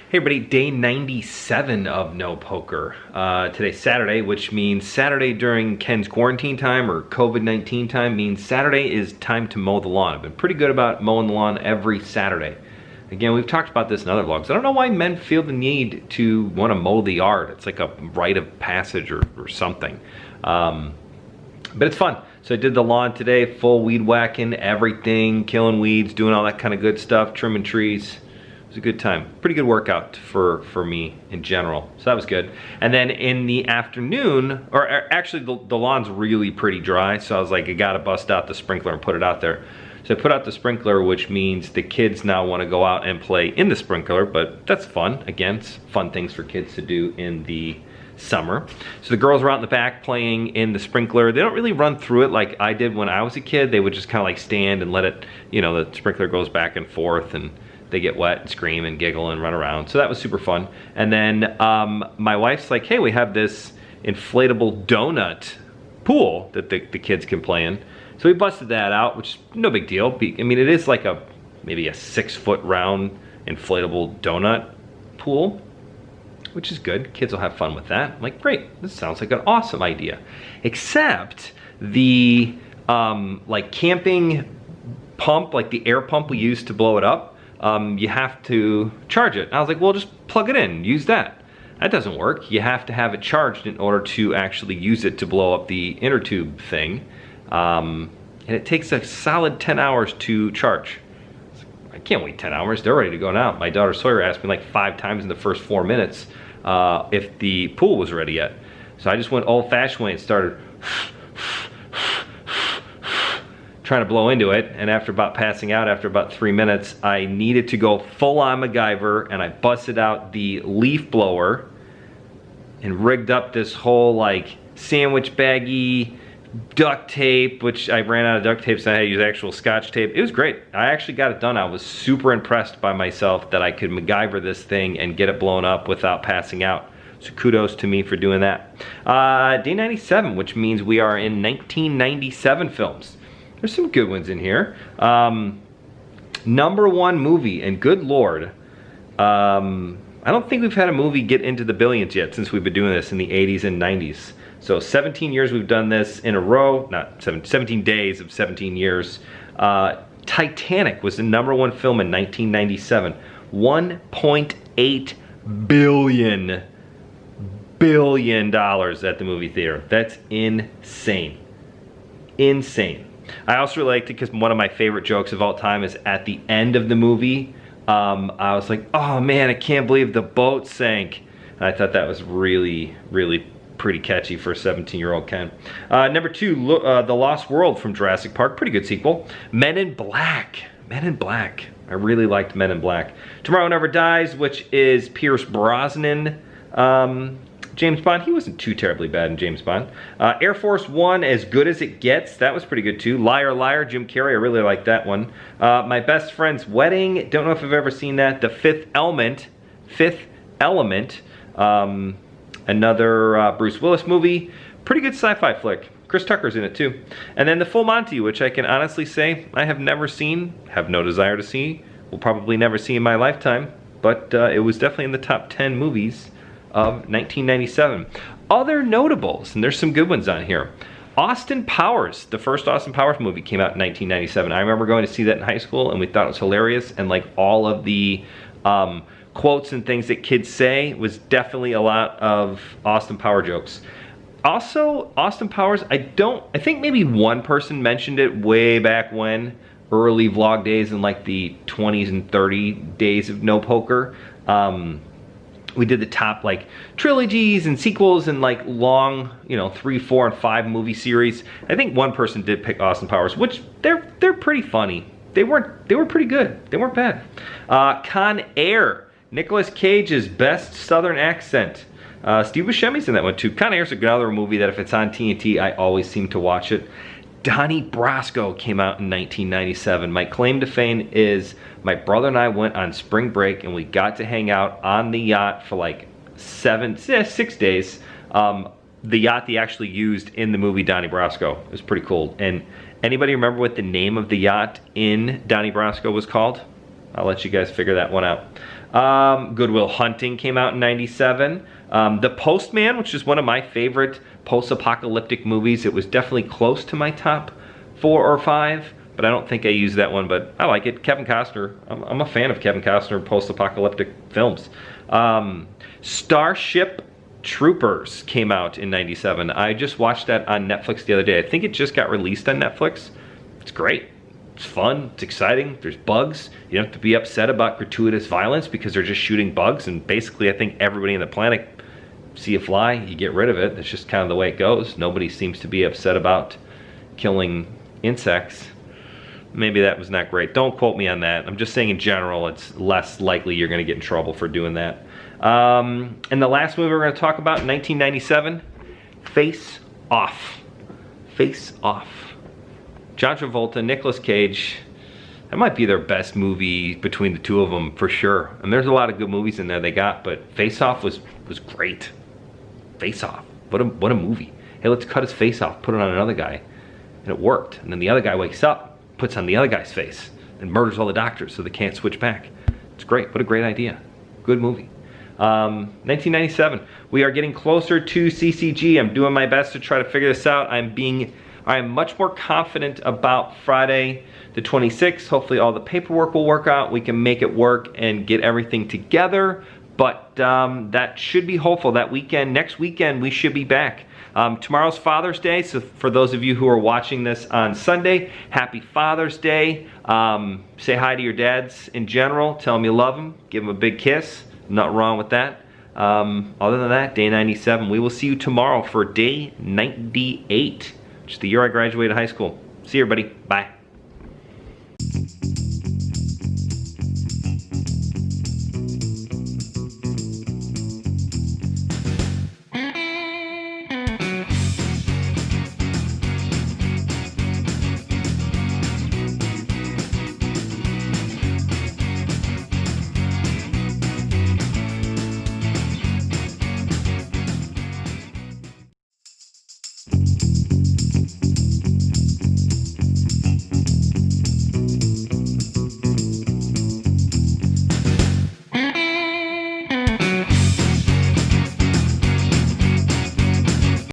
Hey everybody, day 97 of No Poker. Today's Saturday, which means Saturday during Ken's quarantine time or COVID-19 time means Saturday is time to mow the lawn. I've been pretty good about mowing the lawn every Saturday. Again, we've talked about this in other vlogs. I don't know why men feel the need to want to mow the yard. It's like a rite of passage or something. But it's fun. So I did the lawn today, full weed whacking, everything, killing weeds, doing all that kind of good stuff, trimming trees. It was a good time. Pretty good workout for me in general. So that was good. And then in the afternoon, or actually the lawn's really pretty dry, so I was like, I gotta bust out the sprinkler and put it out there. So I put out the sprinkler, which means the kids now want to go out and play in the sprinkler, but that's fun. Again, it's fun things for kids to do in the summer. So the girls are out in the back playing in the sprinkler. They don't really run through it like I did when I was a kid. They would just kind of like stand and let it, you know, the sprinkler goes back and forth and they get wet and scream and giggle and run around. So that was super fun. And then my wife's like, hey, we have this inflatable donut pool that the kids can play in. So we busted that out, which is no big deal. I mean, it is like maybe a 6-foot round inflatable donut pool, which is good. Kids will have fun with that. I'm like, great, this sounds like an awesome idea. Except the like camping pump, like the air pump we use to blow it up, you have to charge it. I was like, well, just plug it in, use that. That doesn't work. You have to have it charged in order to actually use it to blow up the inner tube thing. And it takes a solid 10 hours to charge. I can't wait 10 hours, they're ready to go now. My daughter Sawyer asked me like 5 times in the first 4 minutes if the pool was ready yet. So I just went old fashioned way and started trying to blow into it, and after about passing out after about 3 minutes, I needed to go full on MacGyver, and I busted out the leaf blower and rigged up this whole like sandwich baggy duct tape, which I ran out of duct tape, so I had to use actual Scotch tape. It was great. I actually got it done. I was super impressed by myself that I could MacGyver this thing and get it blown up without passing out. So kudos to me for doing that. Day 97, which means we are in 1997 films. There's some good ones in here. #1 movie, and good Lord, I don't think we've had a movie get into the billions yet since we've been doing this in the 80s and 90s. So 17 years we've done this in a row, not 17 days of 17 years. Titanic was the #1 film in 1997. $1.8 billion at the movie theater. That's insane. Insane. I also really liked it because one of my favorite jokes of all time is at the end of the movie. I was like, oh man, I can't believe the boat sank. And I thought that was really, really pretty catchy for a 17-year-old Ken. #2, The Lost World from Jurassic Park. Pretty good sequel. Men in Black. Men in Black. I really liked Men in Black. Tomorrow Never Dies, which is Pierce Brosnan. James Bond, he wasn't too terribly bad in James Bond. Air Force One, As Good as It Gets, that was pretty good too. Liar Liar, Jim Carrey, I really liked that one. My Best Friend's Wedding, don't know if I've ever seen that. The Fifth Element, another Bruce Willis movie. Pretty good sci-fi flick. Chris Tucker's in it too. And then The Full Monty, which I can honestly say I have never seen, have no desire to see, will probably never see in my lifetime, but it was definitely in the top 10 movies of 1997. Other notables, and there's some good ones on here. Austin Powers, the first Austin Powers movie came out in 1997. I remember going to see that in high school and we thought it was hilarious, and like all of the quotes and things that kids say was definitely a lot of Austin Power jokes. Also, Austin Powers, I think maybe one person mentioned it way back when, early vlog days in like the 20s and 30 days of No Poker. We did the top like trilogies and sequels and like long, you know, 3, 4, and 5 movie series. I think one person did pick Austin Powers, which they're pretty funny. They were pretty good. They weren't bad. Con Air, Nicolas Cage's best Southern accent. Steve Buscemi's in that one too. Con Air's another movie that if it's on TNT, I always seem to watch it. Donnie Brasco came out in 1997. My claim to fame is my brother and I went on spring break and we got to hang out on the yacht for like 6 days. The yacht they actually used in the movie Donnie Brasco. It was pretty cool. And anybody remember what the name of the yacht in Donnie Brasco was called? I'll let you guys figure that one out. Good Will Hunting came out in 97. The Postman, which is one of my favorite post-apocalyptic movies. It was definitely close to my top 4 or 5, but I don't think I used that one, but I like it. Kevin Costner, I'm a fan of Kevin Costner post-apocalyptic films. Starship Troopers came out in 97. I just watched that on Netflix the other day. I think it just got released on Netflix. It's great. It's fun, it's exciting, there's bugs. You don't have to be upset about gratuitous violence because they're just shooting bugs, and basically I think everybody on the planet, see a fly, you get rid of it. That's just kind of the way it goes. Nobody seems to be upset about killing insects. Maybe that was not great. Don't quote me on that. I'm just saying in general, it's less likely you're gonna get in trouble for doing that. And the last movie we're gonna talk about, 1997, Face Off. Face Off. John Travolta, Nicolas Cage, that might be their best movie between the two of them for sure. And there's a lot of good movies in there they got, but Face Off was great. Face Off, what a movie. Hey, let's cut his face off, put it on another guy. And it worked. And then the other guy wakes up, puts on the other guy's face, and murders all the doctors so they can't switch back. It's great, what a great idea. Good movie. 1997, we are getting closer to CCG. I'm doing my best to try to figure this out. I am much more confident about Friday the 26th. Hopefully all the paperwork will work out. We can make it work and get everything together. But that should be hopeful. That weekend, next weekend, we should be back. Tomorrow's Father's Day, so for those of you who are watching this on Sunday, happy Father's Day. Say hi to your dads in general. Tell them you love them. Give them a big kiss. Not wrong with that. Other than that, day 97. We will see you tomorrow for day 98. Which is the year I graduated high school. See you, everybody. Bye.